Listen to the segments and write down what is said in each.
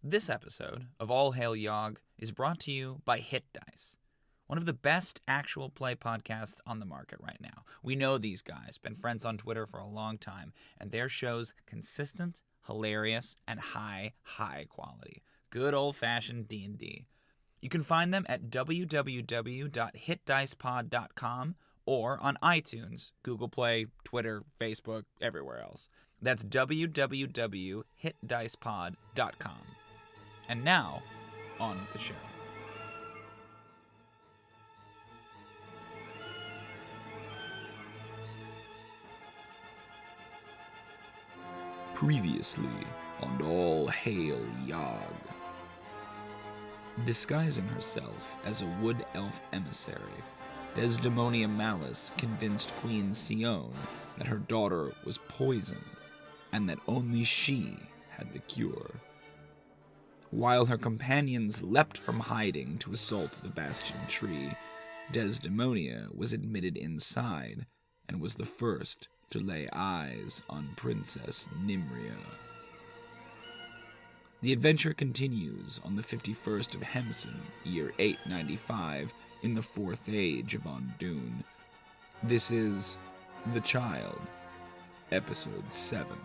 This episode of All Hail Yog is brought to you by Hit Dice, one of the best actual play podcasts on the market right now. We know these guys, been friends on Twitter for a long time, and their show's consistent, hilarious, and high quality. Good old-fashioned D&D. You can find them at www.hitdicepod.com or on iTunes, Google Play, Twitter, Facebook, everywhere else. That's www.hitdicepod.com. And now, on with the show. Previously on All Hail Yog. Disguising herself as a wood elf emissary, Desdemonia Malice convinced Queen Sion that her daughter was poisoned and that only she had the cure. While her companions leapt from hiding to assault the bastion tree, Desdemonia was admitted inside and was the first to lay eyes on Princess Nimria. The adventure continues on the 51st of Hemson, year 895, in the 4th age of Ondûn. This is The Child, Episode 7.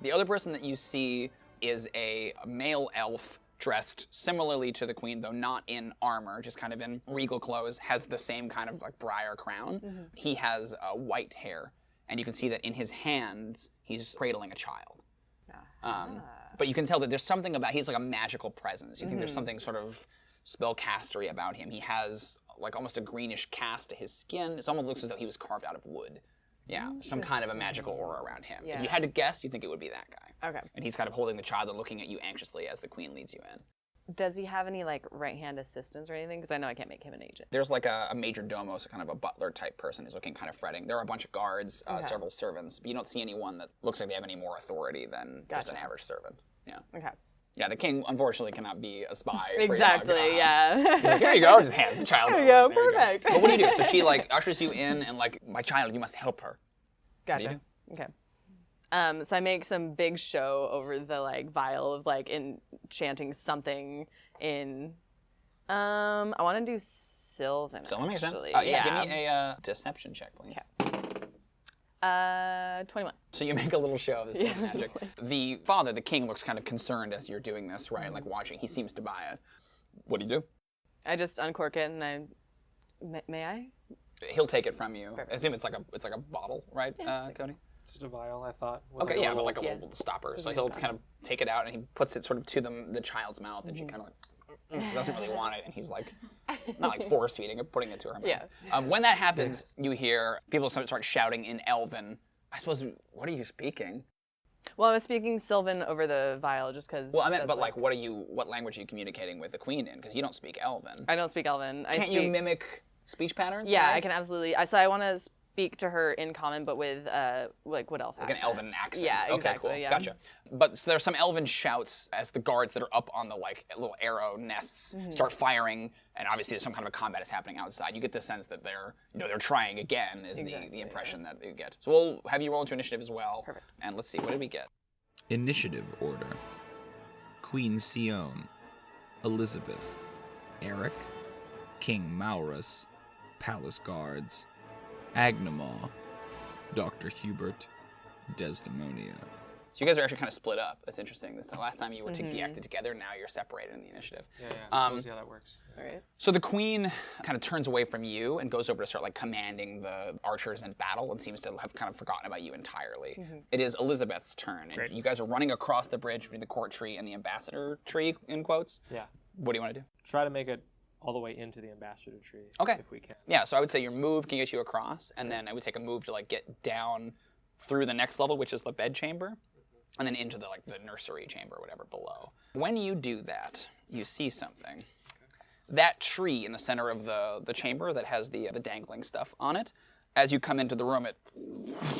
The other person that you see is a male elf dressed similarly to the queen, though not in armor, just kind of in regal clothes, has the same kind of like briar crown. Mm-hmm. He has white hair, and you can see that in his hands, he's cradling a child. But you can tell that there's something about, he's like a magical presence. You think there's something sort of spellcastery about him. He has like almost a greenish cast to his skin. It almost looks as though he was carved out of wood. Yeah, some kind of a magical aura around him. Yeah. If you had to guess, you'd think it would be that guy. Okay. And he's kind of holding the child and looking at you anxiously as the queen leads you in. Does he have any, like, right-hand assistants or anything? Because I know I can't make him an agent. There's, like, a major domo, so kind of a butler-type person who's looking kind of fretting. There are a bunch of guards, several servants, but you don't see anyone that looks like they have any more authority than just an average servant. Yeah. Okay. Yeah, the king, unfortunately, cannot be a spy. Exactly, yeah. He's like, here you go, just hands the child over. There you go, perfect. But what do you do? So she, like, ushers you in and, like, my child, you must help her. Gotcha. Okay. So I make some big show over the like vial of like enchanting something in. I want to do Sylvan. Sylvan makes sense. Yeah. Give me a deception check, please. Okay. 21. So you make a little show of this Sylvan magic. The father, the king, looks kind of concerned as you're doing this, right? Like watching. He seems to buy it. What do you do? I just uncork it and I. May I? He'll take it from you. Perfect. I assume it's like a bottle, right, Cody? Just a vial, I thought. Okay, yeah, but like a little stopper. So he'll kind of take it out and he puts it sort of to the child's mouth, and she kind of like doesn't really want it, and he's like not like force feeding it, putting it to her mouth. Yeah. When that happens, you hear people start shouting in Elven. I suppose. What are you speaking? Well, I was speaking Sylvan over the vial just because. Well, I meant, but like, what language are you communicating with the queen in? Because you don't speak Elven. I don't speak Elven. Can't you mimic speech patterns? Yeah, right? I can absolutely. So I want to speak to her in common, but with like what else? Like an Elven accent. Yeah, okay, exactly. Cool. Yeah. Gotcha. But so there's some Elven shouts as the guards that are up on the like little arrow nests start firing, and obviously there's some kind of a combat is happening outside. You get the sense that they're trying again. Is the impression that you get. So we'll have you roll into initiative as well. Perfect. And let's see, what did we get? Initiative order. Queen Sion, Elizabeth, Erick, King Maurus, Palace Guards, Agnoment, Dr. Hughbert, Desdemonia. So you guys are actually kind of split up. That's interesting. This the last time you were acted together. Now you're separated in the initiative. Yeah. We'll see how that works. All right. So the queen kind of turns away from you and goes over to start like commanding the archers in battle and seems to have kind of forgotten about you entirely. It is Elizabeth's turn, and you guys are running across the bridge between the court tree and the ambassador tree, in quotes. Yeah. What do you want to do? Try to make it all the way into the ambassador tree. Okay. If we can. Yeah, so I would say your move can get you across, and then I would take a move to like get down through the next level, which is the bedchamber, and then into the nursery chamber, whatever, below. When you do that, you see something. That tree in the center of the chamber that has the dangling stuff on it, as you come into the room, it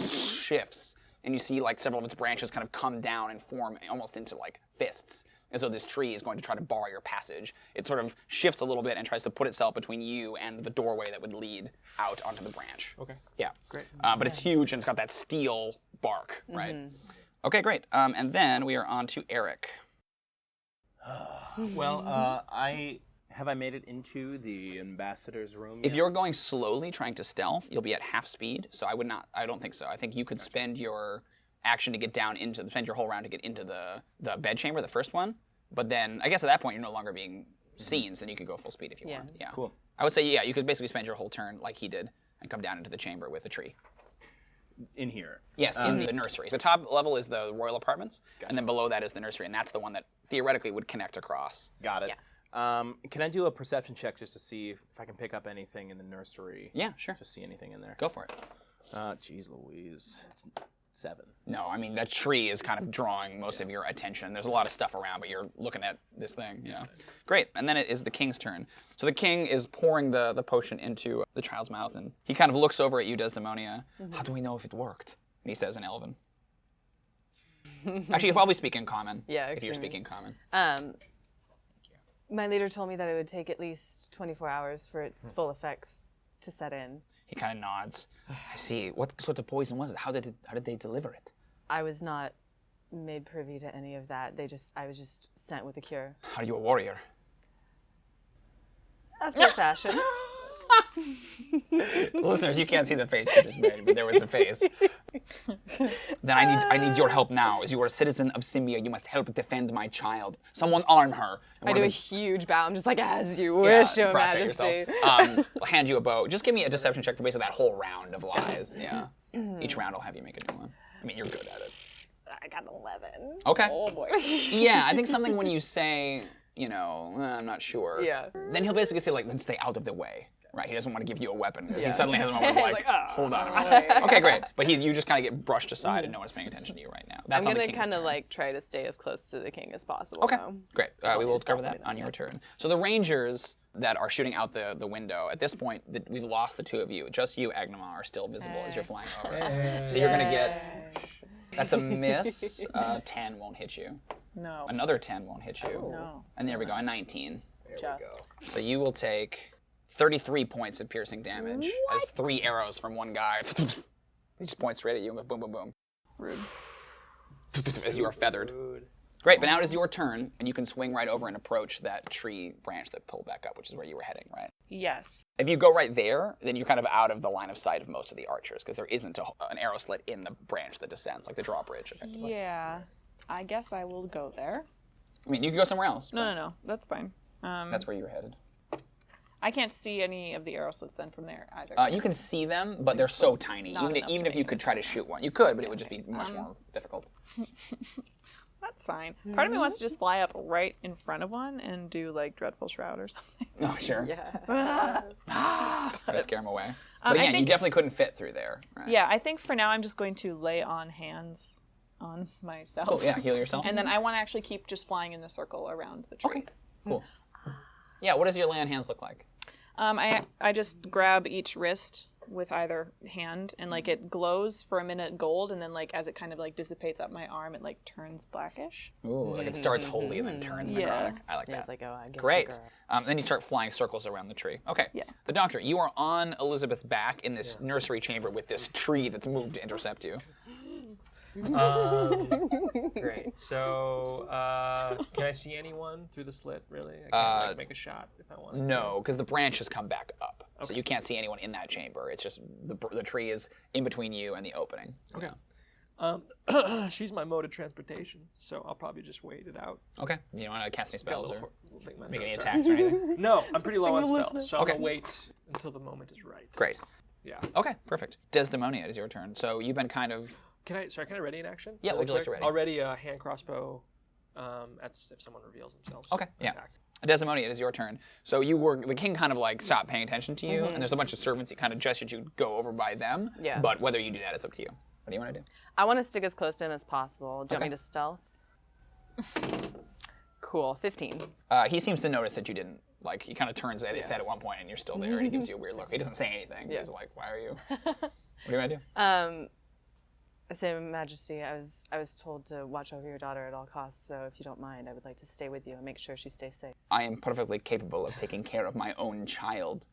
shifts, and you see like several of its branches kind of come down and form almost into like fists. as though this tree is going to try to bar your passage. It sort of shifts a little bit and tries to put itself between you and the doorway that would lead out onto the branch. Okay. Yeah. Great. But it's huge and it's got that steel bark, right? Okay, great. And then we are on to Erick. Well, have I made it into the ambassador's room If yet? you're going slowly, trying to stealth, you'll be at half speed. So I don't think so. I think you could spend your action to get down into, spend your whole round to get into the bedchamber, the first one. But then, I guess at that point, you're no longer being seen, so then you could go full speed if you want. Yeah. Cool. I would say, yeah, you could basically spend your whole turn like he did and come down into the chamber with a tree. In here. Yes, in the nursery. The top level is the royal apartments, and then below that is the nursery, and that's the one that theoretically would connect across. Got it. Can I do a perception check just to see if I can pick up anything in the nursery? Yeah, sure. Just see anything in there. Go for it. Jeez Louise. It's 7. No, I mean, that tree is kind of drawing most of your attention. There's a lot of stuff around, but you're looking at this thing, yeah. Great, and then it is the king's turn. So the king is pouring the potion into the child's mouth, and he kind of looks over at you, Desdemonia. How do we know if it worked? And he says in Elven. Actually, you'll probably speak in Common, if you're speaking Common. My leader told me that it would take at least 24 hours for its full effects to set in. He kind of nods. I see. What sort of poison was it? How did they deliver it? I was not made privy to any of that. I was just sent with a cure. Are you a warrior? After a fashion. Listeners, you can't see the face you just made, but there was a face. Then I need your help now. As you are a citizen of Symbia, you must help defend my child. Someone arm her. I do a huge bow. I'm just like, as you wish, Your prostrate Majesty. I'll hand you a bow. Just give me a deception check for basically that whole round of lies. Yeah. Each round I'll have you make a new one. I mean, you're good at it. I got 11. Okay. Oh boy. Yeah, I think something when you say, I'm not sure. Yeah. Then he'll basically say, like, then stay out of the way. Right, he doesn't want to give you a weapon. He suddenly has a moment of like, hold on a minute. Okay, great. But you just kind of get brushed aside and no one's paying attention to you right now. That's I'm on the gonna king's kind of turn. like try to stay as close to the king as possible. Okay, though. great. We will cover that on your turn. So the rangers that are shooting out the window, at this point, we've lost the two of you. Just you, Agnoment, are still visible as you're flying over. So you're gonna get, that's a miss. 10 won't hit you. No. Another 10 won't hit you. No. And there we go, a 19. Just. So you will take 33 points of piercing damage as 3 arrows from one guy. He just points straight at you and goes boom, boom, boom. Rude. As you are feathered. Rude. Great, but now it is your turn, and you can swing right over and approach that tree branch that pulled back up, which is where you were heading, right? Yes. If you go right there, then you're kind of out of the line of sight of most of the archers, because there isn't an arrow slit in the branch that descends, like the drawbridge, effectively. Yeah. I guess I will go there. I mean, you can go somewhere else. but No. That's fine. That's where you were headed. I can't see any of the arrow slits then from there either. You can see them, but they're so tiny. Not enough Even to if you make could it. try to shoot one, you could, but it would just be much more difficult. That's fine. Part of me wants to just fly up right in front of one and do like Dreadful Shroud or something. Oh, sure. Yeah. Try to scare them away. But I again, you think- definitely couldn't fit through there. Right? Yeah, I think for now I'm just going to lay on hands on myself. Cool, yeah, heal yourself. And then I want to actually keep just flying in a circle around the tree. Okay, cool. Yeah, what does your lay on hands look like? I just grab each wrist with either hand and like it glows for a minute gold and then like as it kind of like dissipates up my arm it like turns blackish. Ooh, like it starts holy and then turns necrotic. I like Yeah, that. it's like, oh, I get you, Great. girl. Then you start flying circles around the tree. Okay. Yeah. The doctor, you are on Elizabeth's back in this nursery chamber with this tree that's moved to intercept you. Great. So, can I see anyone through the slit? Really? I can't like, make a shot if I want. No, because the branch has come back up, so you can't see anyone in that chamber. It's just the tree is in between you and the opening. Okay. She's my mode of transportation, so I'll probably just wait it out. Okay. You don't want to cast any spells or make any notes attacks or anything? No, I'm pretty low on Elizabeth. spells, so Okay. I'm gonna wait until the moment is right. Great. Yeah. Okay, perfect. Desdemonia, it is your turn. So you've been kind of... Can I ready an action? Yeah, Really would you like to quick? ready? I'll ready a hand crossbow. That's if someone reveals themselves. Okay, yeah. Attack. Desdemonia, it is your turn. So the king kind of like stopped paying attention to you, and there's a bunch of servants that kind of gestured you to go over by them. Yeah. But whether you do that, it's up to you. What do you want to do? I want to stick as close to him as possible. Do you want me to stealth? Cool. 15. He seems to notice that you didn't, like, he kind of turns at his head at one point and you're still there, and he gives you a weird look. He doesn't say anything. Yeah. He's like, why are you? What do you want to do? Say, Majesty, I was told to watch over your daughter at all costs, so if you don't mind, I would like to stay with you and make sure she stays safe. I am perfectly capable of taking care of my own child.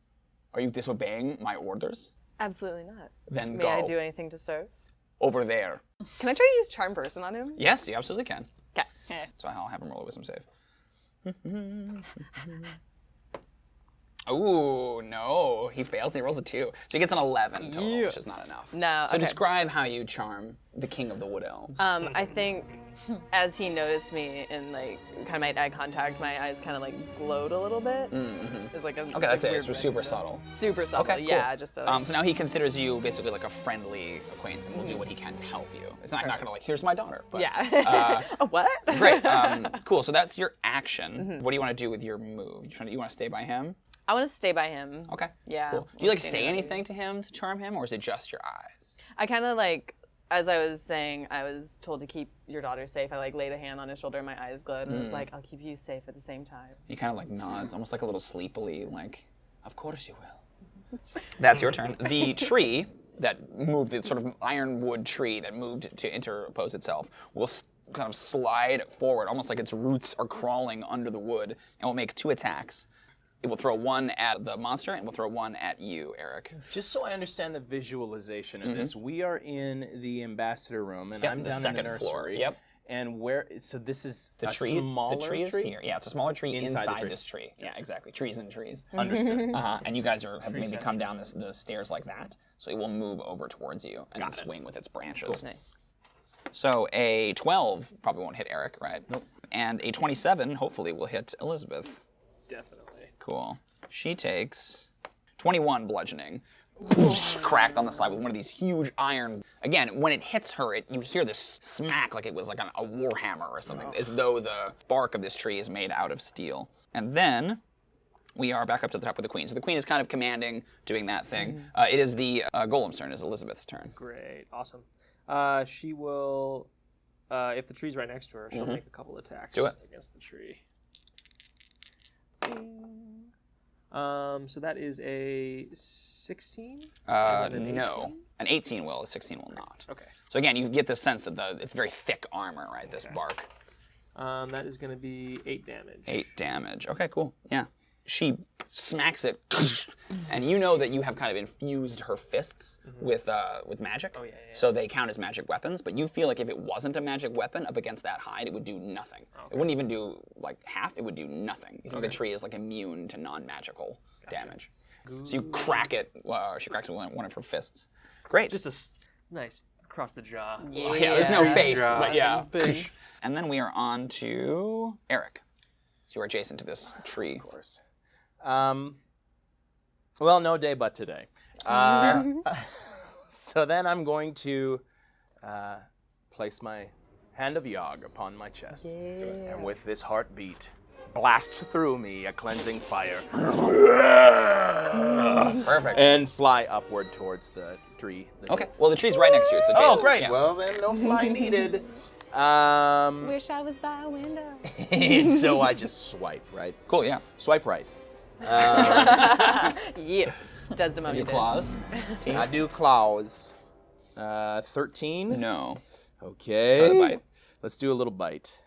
Are you disobeying my orders? Absolutely not. Then May go. I do anything to serve? Over there. Can I try to use Charm Person on him? Yes, you absolutely can. Okay. So I'll have him roll a wisdom save. Ooh, no. He fails and he rolls a 2. So he gets an 11 total, which is not enough. No, So okay. describe how you charm the king of the wood elves. I think as he noticed me and like kind of made eye contact, my eyes kind of like glowed a little bit. It's like a Okay, that's it. weird It's super red subtle. Super subtle. Okay, cool. Yeah, just a, So now he considers you basically like a friendly acquaintance and will do what he can to help you. It's not gonna like, here's my daughter. But, yeah. What? Great. Cool. So that's your action. What do you want to do with your move? You want to stay by him? I want to stay by him. Okay. Yeah. Cool. Do you like say anything to him to charm him, or is it just your eyes? I kind of like, as I was saying, I was told to keep your daughter safe. I like laid a hand on his shoulder, and my eyes glowed, and I was like, I'll keep you safe at the same time. He kind of like nods, almost like a little sleepily, like, of course you will. That's your turn. The tree that moved, the sort of ironwood tree that moved to interpose itself, will kind of slide forward, almost like its roots are crawling under the wood, and will make 2 attacks. It will throw 1 at the monster, and will throw 1 at you, Erick. Just so I understand the visualization of this, we are in the ambassador room, and Yep, I'm the down in the second nursery. floor. Yep. And where? So this is The a tree, smaller the tree is here. Yeah, it's a smaller tree Inside inside, the tree. this tree. Yeah, exactly. Trees and trees. Understood. And you guys have maybe come down the stairs like that, so it will move over towards you and then swing with its branches. Nice. So a 12 probably won't hit Erick, right? Nope. And a 27 hopefully will hit Elizabeth. Definitely. Cool. She takes 21 bludgeoning. Cracked on the side with one of these huge iron. Again, when it hits her, you hear this smack like it was like a war hammer or something, as though the bark of this tree is made out of steel. And then we are back up to the top of the queen. So the queen is kind of commanding, doing that thing. It is the golem's turn. It is Elizabeth's turn. Great. Awesome. She will, if the tree's right next to her, she'll make a couple attacks Do it. against the tree. So that is a 16? No. An 18 will, a 16 will not. Okay. So again, you get the sense that it's very thick armor, right, this bark. That is going to be 8 damage. 8 damage. Okay, cool. Yeah. She smacks it, and you know that you have kind of infused her fists with magic. Oh, yeah. So they count as magic weapons, but you feel like if it wasn't a magic weapon up against that hide, it would do nothing. Okay. It wouldn't even do like half, it would do nothing. You think the tree is like immune to non-magical damage. So you crack it, she cracks it with one of her fists. Great. Just a nice across the jaw. Yeah, there's no face, Jaw. but yeah. And then we are on to Erick. So you are adjacent to this tree. Of course. Well, no day but today. So then I'm going to place my hand of Yog upon my chest. And with this heartbeat, blast through me a cleansing fire. Perfect. And fly upward towards the tree. Okay, well the tree's right next to you. It's adjacent. Oh, great. Yeah. Well, then no fly needed. Wish I was by a window. And so I just swipe, right? Cool, yeah. Swipe right. Yeah. Desdemonia Your did. claws? I do claws. 13? No. Okay. Try the bite. Let's do a little bite.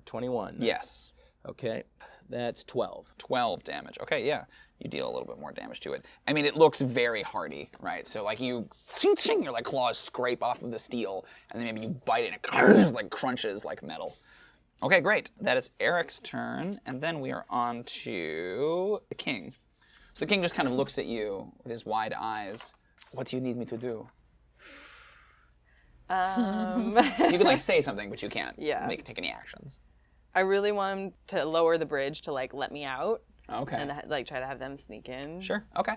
21. Yes. Okay. That's 12. 12 damage. Okay, yeah. You deal a little bit more damage to it. I mean, it looks very hardy, right? So like you, your like claws scrape off of the steel, and then maybe you bite it and it like crunches like metal. Okay, great. That is Erick's turn, and then we are on to the king. So the king just kind of looks at you with his wide eyes. What do you need me to do? You can like say something, but you can't take any actions. I really want him to lower the bridge to like let me out. Okay. And like try to have them sneak in. Sure. Okay.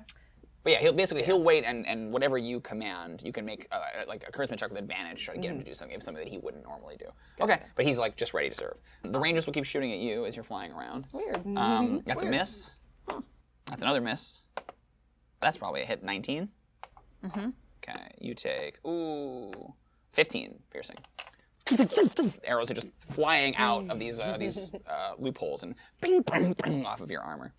But yeah, he'll wait, and whatever you command, you can make like a charisma check with advantage to try to get him to do something that he wouldn't normally do. Okay. But he's like just ready to serve. The rangers will keep shooting at you as you're flying around. Weird. That's a miss. That's another miss. That's probably a hit. 19. Okay. You take 15 piercing. Arrows are just flying out of these loopholes and bing, bing, bing off of your armor.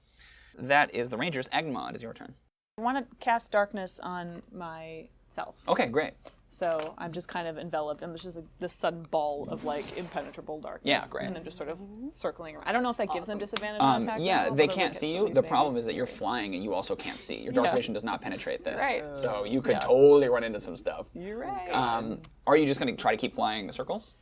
That is the rangers. Agnoment, is your turn. I want to cast darkness on myself. Okay, great. So I'm just kind of enveloped, and it's just like this sudden ball of like impenetrable darkness. Yeah, great. And I'm just sort of circling around. I don't know if that gives them disadvantage on attacks. Yeah, at all, they but can't look see at you. some The of these problem things. is that you're flying and you also can't see. Your dark Yeah. vision does not penetrate this. Right. So you could totally run into some stuff. You're right. Are you just going to try to keep flying the circles?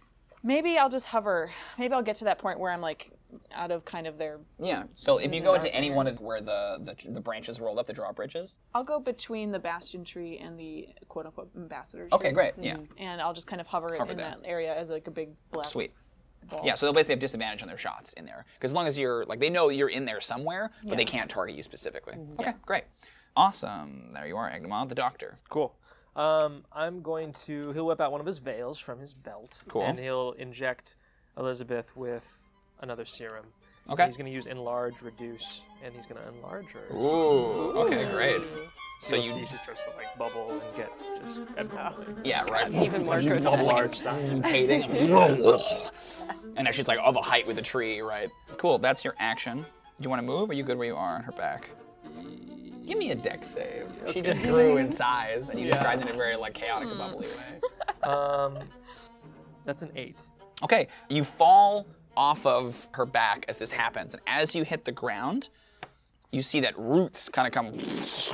Maybe I'll just hover. Maybe I'll get to that point where I'm like out of kind of their. Yeah. So if you go into any one of where the branches rolled up, the drawbridges. I'll go between the bastion tree and the quote unquote ambassador tree. Okay, great. Yeah. And I'll just kind of hover in there. that area as like a big black. Sweet. ball. Yeah, so they'll basically have disadvantage on their shots in there. Because as long as you're, like, they know you're in there somewhere, but they can't target you specifically. Okay, great. Awesome. There you are, Agnoment, the doctor. Cool. He'll whip out one of his veils from his belt. Cool. And he'll inject Elizabeth with another serum. Okay. And he's going to use enlarge, reduce, and he's going to enlarge her. Ooh, okay, great. So you see she starts to like bubble and get just Yeah, right. Even more grotesque. Bubble like large size. mutating. And now she's like of a height with a tree, right? Cool, that's your action. Do you want to move, or are you good where you are on her back? Give me a dex save. She just grew in size, and you described it in a very like chaotic and bubbly way. That's an 8. Okay, you fall off of her back as this happens, and as you hit the ground, you see that roots kind of come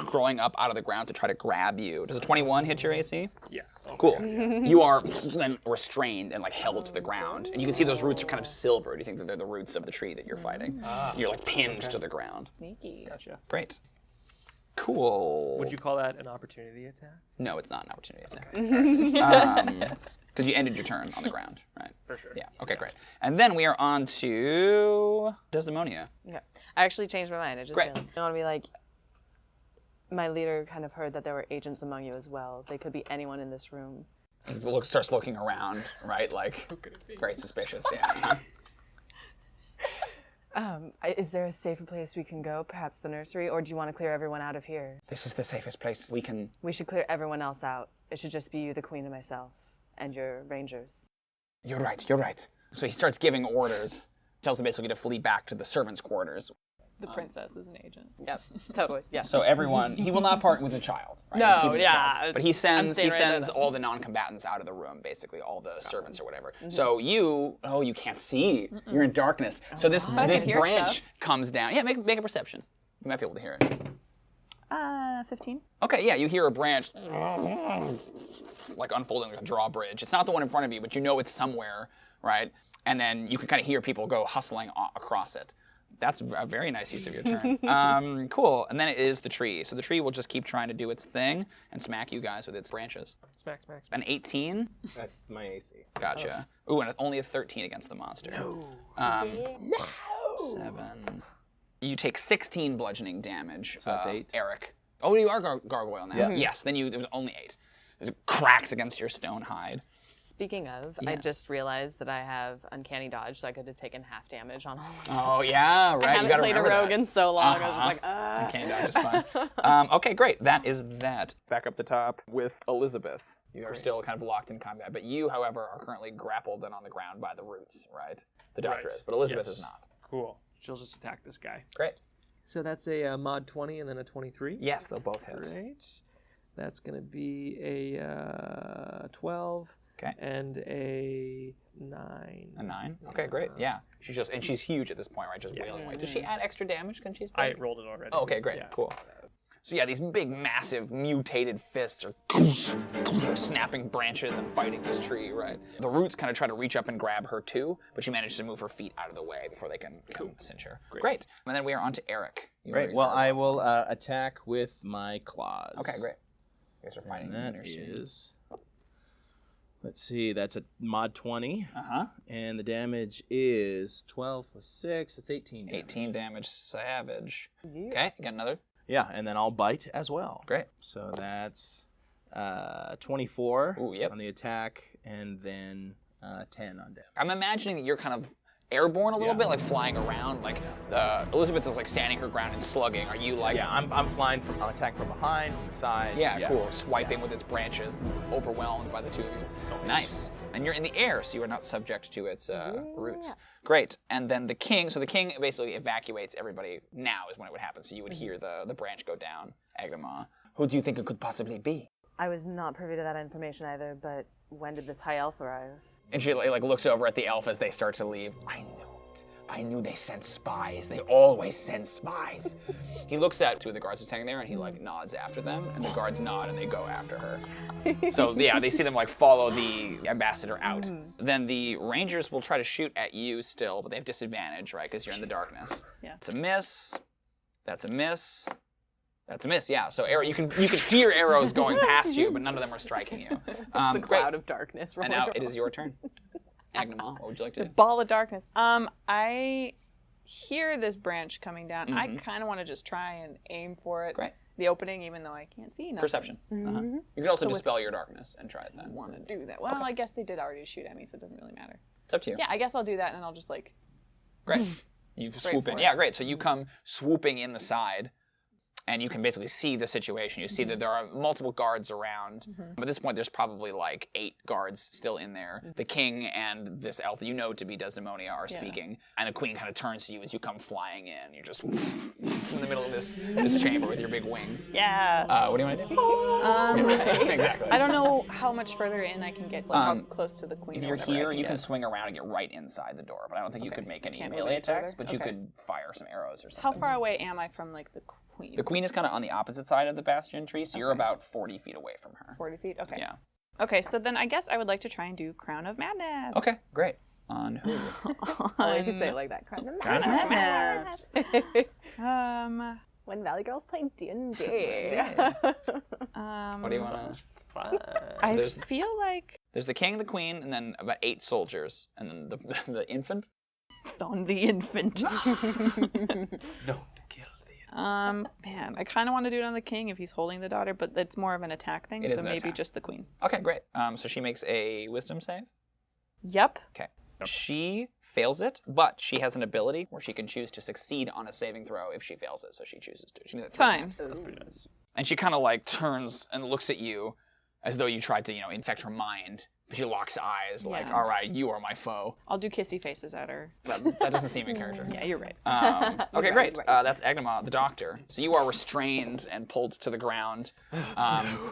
growing up out of the ground to try to grab you. Does a 21 hit your AC? Yeah. Cool. You are then restrained and like held to the ground, and you can see those roots are kind of silver. Do you think that they're the roots of the tree that you're fighting? You're like pinned to the ground. Sneaky. Gotcha. Great. Cool. Would you call that an opportunity attack? No, it's not an opportunity attack. Because you ended your turn on the ground, right? For sure. Yeah. Okay, great. And then we are on to Desdemonia. Okay. I actually changed my mind. I just Great. realized. I want to be like, my leader kind of heard that there were agents among you as well. They could be anyone in this room. He starts looking around, right? Like, very suspicious. Yeah. Is there a safer place we can go? Perhaps the nursery? Or do you want to clear everyone out of here? This is the safest place we can. We should clear everyone else out. It should just be you, the queen, and myself, and your rangers. You're right. You're right. So he starts giving orders. Tells them basically to flee back to the servants' quarters. The princess is an agent. Yep, totally. Yeah. So everyone, he will not part with the child. Right? No, He's keeping the yeah, child. But he sends staying right there. all the non-combatants out of the room, basically all the servants or whatever. So you can't see. You're in darkness. So this I can hear branch stuff. comes down. Yeah, make a perception. You might be able to hear it. 15. Okay, yeah, you hear a branch like unfolding like a drawbridge. It's not the one in front of you, but you know it's somewhere, right? And then you can kind of hear people go hustling across it. That's a very nice use of your turn. Cool. And then it is the tree. So the tree will just keep trying to do its thing and smack you guys with its branches. Smack. An 18. That's my AC. Gotcha. Ooh, and only a 13 against the monster. No. 7. You take 16 bludgeoning damage. So that's 8? Erick. Oh, you are gargoyle now. Yeah. Yes, then it was only 8. It cracks against your stone hide. Speaking of, I Yes. just realized that I have uncanny dodge, so I could have taken half damage on all of them. Oh, yeah, right. I you haven't gotta played a remember rogue that. in so long. I was just like, Okay, dodge is fine. Okay, great. That is that. Back up the top with Elizabeth. You are still kind of locked in combat, but you, however, are currently grappled and on the ground by the roots, right? The doctor Right. is, but Elizabeth Yes. is not. Cool. She'll just attack this guy. Great. So that's a mod 20 and then a 23. Yes, they'll both hit. Great. That's going to be a 12. Okay. And a 9. A 9? Okay, great. Yeah. She's huge at this point, right? Just wailing away. Does she add extra damage when she's I big? rolled it already. Oh, okay, great. Yeah. Cool. So yeah, these big, massive, mutated fists are snapping branches and fighting this tree, right? The roots kind of try to reach up and grab her too, but she manages to move her feet out of the way before they can cinch her. Great. And then we are on to Erick. Great. Well, I will attack with my claws. Okay, great. You guys are fighting. And that is... Let's see, that's a mod 20. And the damage is 12 plus 6. That's 18 damage. 18 damage, savage. Okay, you got another? Yeah, and then I'll bite as well. Great. So that's 24 Ooh, yep. on the attack, and then 10 on damage. I'm imagining that you're kind of airborne a little bit, like flying around. Like Elizabeth is like standing her ground and slugging. Are you like? Yeah, I'm flying from attack from behind, from the side. Yeah, cool. Swiping with its branches, overwhelmed by the two of you. Nice. And you're in the air, so you are not subject to its roots. Great. And then the king. So the king basically evacuates everybody. Now is when it would happen. So you would hear the branch go down. Agnoment. Who do you think it could possibly be? I was not privy to that information either, but when did this high elf arrive? And she like looks over at the elf as they start to leave. I knew it. I knew they sent spies. They always send spies. He looks at two of the guards standing there and he like nods after them, and the guards nod and they go after her. So yeah, they see them like follow the ambassador out. Then the rangers will try to shoot at you still, but they have disadvantage, right? Because you're in the darkness. Yeah. It's a miss. That's a miss. That's a miss, yeah. So arrow, you can hear arrows going past you, but none of them are striking you. Just a cloud of darkness. And now it is your turn. Agnoment, what would you like to do? Ball of darkness. I hear this branch coming down. I kind of want to just try and aim for it. Great. The opening, even though I can't see nothing. Perception. You can also dispel your darkness and try it then. Want to do that? Well, I guess they did already shoot at me, so it doesn't really matter. It's up to you. Yeah, I guess I'll do that, and I'll just like. Great. You swoop in. for it. Yeah, great. So you come swooping in the side. And you can basically see the situation. You see that there are multiple guards around. But at this point, there's probably like 8 guards still in there. The king and this elf that you know to be Desdemonia are speaking. And the queen kind of turns to you as you come flying in. You're just in the middle of this chamber with your big wings. Yeah. What do you want to do? Exactly. I don't know how much further in I can get, like how close to the queen. If or you're whatever here, I you can get. swing around and get right inside the door. But I don't think you could make any Can't move melee any further? attacks. But you Okay. could fire some arrows or something. How far away am I from like the queen? The queen is kind of on the opposite side of the bastion tree, so you're about 40 feet away from her. 40 feet? Okay. Yeah. Okay, so then I guess I would like to try and do Crown of Madness. Okay, great. On who? Only if you say it like that. Crown of Crown of Madness. When Valley Girls play D&D. What do you want to... I there's- feel like There's the king, the queen, and then about 8 soldiers, and then the infant. on the infant. No, to kill the Man, I kind of want to do it on the king if he's holding the daughter, but it's more of an attack thing, It is so an maybe attack. just the queen. Okay, great. So she makes a wisdom save. Yep. Okay. She fails it, but she has an ability where she can choose to succeed on a saving throw if she fails it, so she chooses to. She did it 3 Fine. times. That's pretty nice. And she kind of like turns and looks at you as though you tried to, infect her mind. She locks eyes like, Yeah. all right, you are my foe. I'll do kissy faces at her. That doesn't seem in character. Yeah, you're right. Okay, great. right. That's Agnoment, the doctor. So you are restrained and pulled to the ground. No.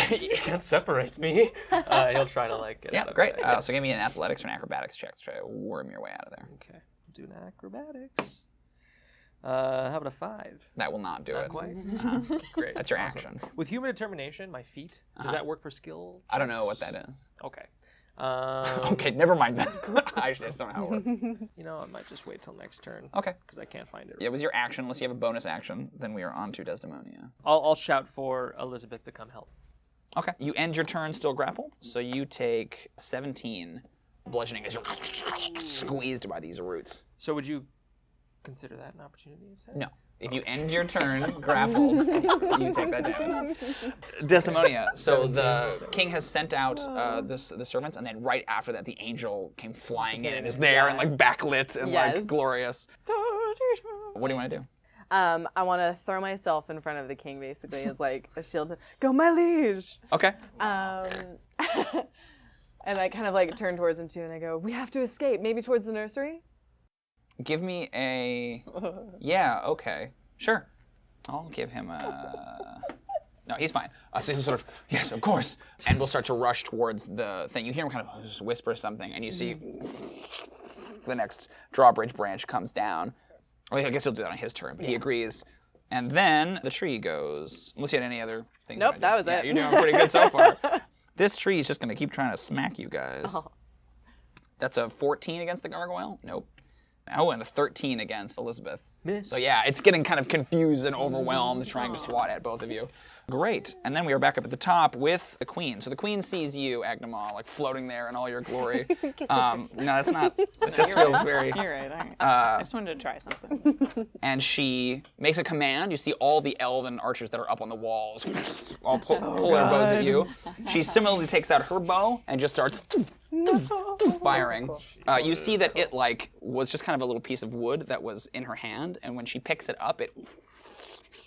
You can't separate me. He'll try to like get out Yeah, of great. it. So give me an athletics or an acrobatics check to try to worm your way out of there. Okay, do an acrobatics. How about a 5? That will not do Not it. quite. Uh-huh. Great. That's your awesome. action. With human determination, my feet, does that work for skill? I don't know what checks? that is. Okay. Okay, never mind that. I just don't know how it works. You know, I might just wait till next turn. Okay. Because I can't find it. It was your action. Unless you have a bonus action, then we are on to Desdemonia. I'll shout for Elizabeth to come help. Okay. You end your turn still grappled, so you take 17 bludgeoning as you're squeezed by these roots. So would you consider that an opportunity instead? No. If you end your turn grappled, you take that damage. Desdemonia. So the king has sent out the servants, and then right after that, the angel came flying in and is there and like backlit and Yes. like glorious. What do you want to do? I want to throw myself in front of the king, basically, as like a shield. Go, my liege! Okay. And I kind of like turn towards him too, and I go, we have to escape, maybe towards the nursery? Give me a... Yeah, okay. Sure. I'll give him a... No, he's fine. So he's sort of, yes, of course. And we'll start to rush towards the thing. You hear him kind of just whisper something, and you see the next drawbridge branch comes down. Well, I guess he'll do that on his turn, but he agrees. And then the tree goes. Unless you had any other things. Nope, you that wanna do. was Yeah, it. you're doing pretty good so far. This tree is just going to keep trying to smack you guys. Oh. That's a 14 against the gargoyle? Nope. Oh, and a 13 against Elizabeth. Miss. So yeah, it's getting kind of confused and overwhelmed trying to swat at both of you. Great. And then we are back up at the top with the queen. So the queen sees you, Agnoment, like floating there in all your glory. No, that's not. It just feels very... You're right. All right. I just wanted to try something. And she makes a command. You see all the elven archers that are up on the walls all pull their bows at you. She similarly takes out her bow and just starts firing. You see that it like was just kind of a little piece of wood that was in her hand, and when she picks it up, it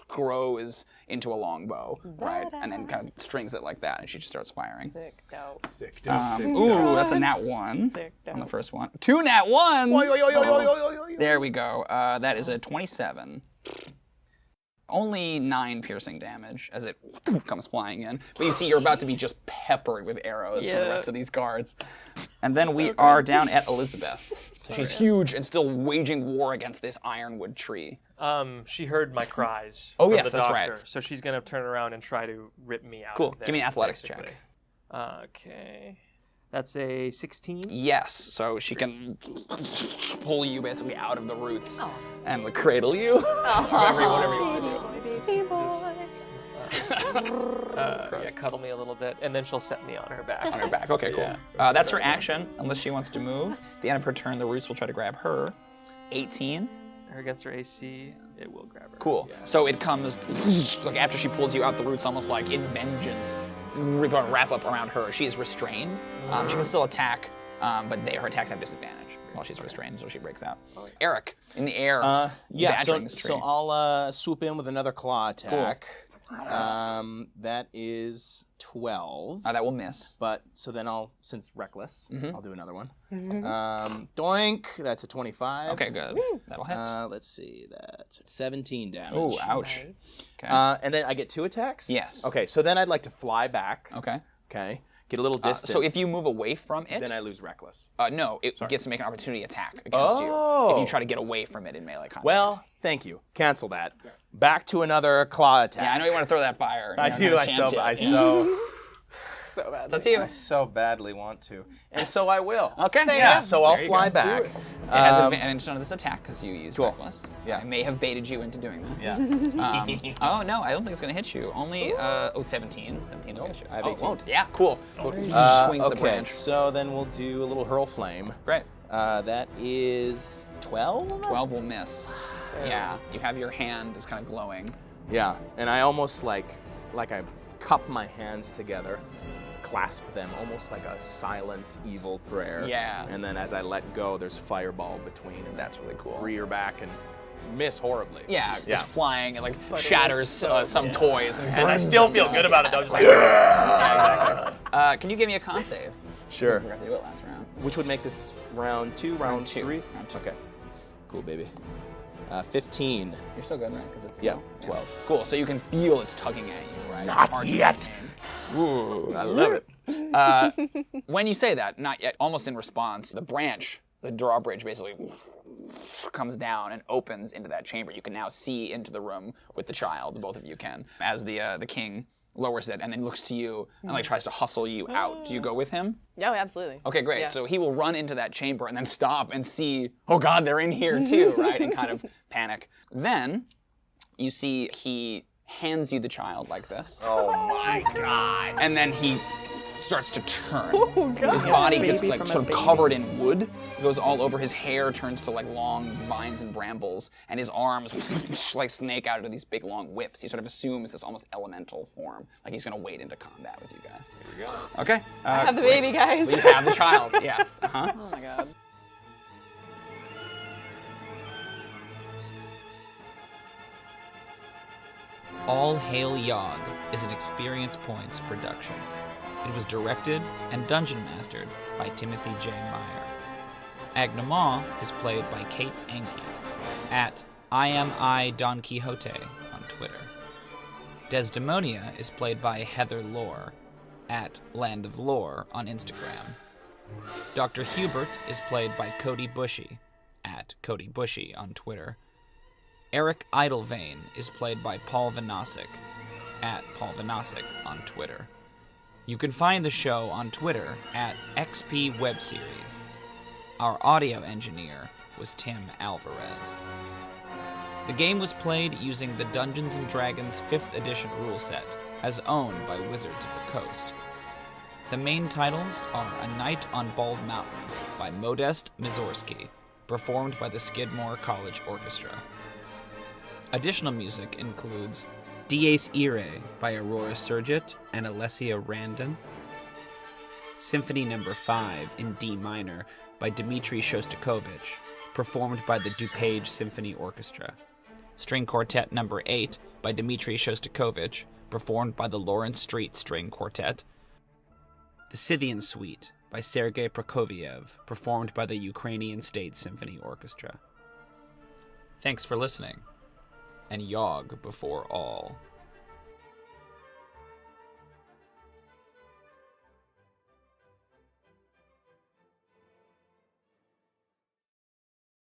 grows into a long bow, right? And then kind of strings it like that, and she just starts firing. Sick, dope. Sick, dope. Ooh, that's a nat 1 Sick, on the dope. first one. 2 nat 1s! Oh. There we go. That is a 27. Only 9 piercing damage as it comes flying in. But you see you're about to be just peppered with arrows from the rest of these guards. And then we are down at Elizabeth. So she's huge and still waging war against this ironwood tree. She heard my cries. Oh, from yes, the that's doctor, right. So she's gonna turn around and try to rip me out. Cool. Of there, Give me an athletics basically. check. Okay. That's a 16. Yes, so she can pull you basically out of the roots and like, cradle you. whatever you want to do. Yeah, cuddle me a little bit, and then she'll set me on her back. On her back. Okay, cool. Yeah. That's her action, unless she wants to move. At the end of her turn, the roots will try to grab her. 18. Against her AC, it will grab her. Cool. Yeah. So it comes, like after she pulls you out, the roots almost like in vengeance wrap up around her. She is restrained. She can still attack, but her attacks have disadvantage while she's restrained, so she breaks out. Erick, in the air, badgering this tree. So I'll swoop in with another claw attack. That is 12. That will miss. But so then since reckless, I'll do another one. Mm-hmm. Doink. That's a 25. Okay, good. That'll hit. Let's see. That's 17 damage. Oh, ouch. Nice. Okay. And then I get 2 attacks. Yes. Okay. So then I'd like to fly back. Okay. Okay. Get a little distance. So if you move away from it, then I lose reckless. no, it gets to make an opportunity attack against you if you try to get away from it in melee contact. Well, thank you. Cancel that. Back to another claw attack. yeah, I know you want to throw that fire. I do. I so So bad. It's up to you. I so badly want to, and so I will. Okay. Yeah. So I'll There you fly go. back. It has advantage on this attack because you used Cool. reckless. Yeah. I may have baited you into doing this. Yeah. Oh no, I don't think it's gonna hit you. Only 17. 17 will hit you. I have Oh, it 18. won't. Yeah, cool. Swings the Okay. branch. So then we'll do a little hurl flame. Great. That is 12. 12 will miss. Yeah, you have your hand is kind of glowing. Yeah, and I almost like I cup my hands together, clasp them, almost like a silent evil prayer. Yeah. And then as I let go, there's fireball between, and That's really cool. rear back and miss horribly. Yeah, just flying and like shatters some toys and And I burns still them. feel good about it though, just like. Yeah, exactly. Can you give me a con save? Sure. I forgot to do it last round. Which would make this round 2, round 3? Round 2. Okay. Cool, baby. 15. You're still good, right? Because it's Yeah, low. 12. Cool. So you can feel it's tugging at you, right? Not It's hard to yet. maintain. Ooh, I love it. When you say that, not yet, almost in response, the branch, the drawbridge basically comes down and opens into that chamber. You can now see into the room with the child, both of you can, as the king lowers it and then looks to you and like tries to hustle you out. Do you go with him? No, absolutely. Okay, great. Yeah. So he will run into that chamber and then stop and see, oh God, they're in here too, right? And kind of panic. Then you see he hands you the child like this. Oh my god. And then he starts to turn. Oh, God. His body gets Baby like from a sort of baby. covered in wood. It goes all over. His hair turns to like long vines and brambles, and his arms like snake out into these big long whips. He sort of assumes this almost elemental form, like he's gonna wade into combat with you guys. Here we go. Okay. I have the great. baby, guys. We have the child. Yes. Uh-huh. Oh my god. All Hail Yog is an Experience Points production. It was directed and dungeon mastered by Timothy J. Meyer. Agnoment is played by Kate Enge at I Don Quixote on Twitter. Desdemonia is played by Heather Lore at Land of Lore on Instagram. Dr. Hughbert is played by Cody Bushee at Cody Bushee on Twitter. Erick Idylvain is played by Paul Vonasek at Paul Vonasek on Twitter. You can find the show on Twitter at XP Web Series. Our audio engineer was Tim Alvarez. The game was played using the Dungeons & Dragons 5th edition rule set, as owned by Wizards of the Coast. The main titles are A Night on Bald Mountain by Modest Mussorgsky, performed by the Skidmore College Orchestra. Additional music includes Dies Irae by Aurora Surgit and Alessia Randon, Symphony No. 5 in D minor by Dmitri Shostakovich, performed by the DuPage Symphony Orchestra. String Quartet No. 8 by Dmitri Shostakovich, performed by the Lawrence Street String Quartet. The Scythian Suite by Sergei Prokofiev, performed by the Ukrainian State Symphony Orchestra. Thanks for listening, and Yog before all.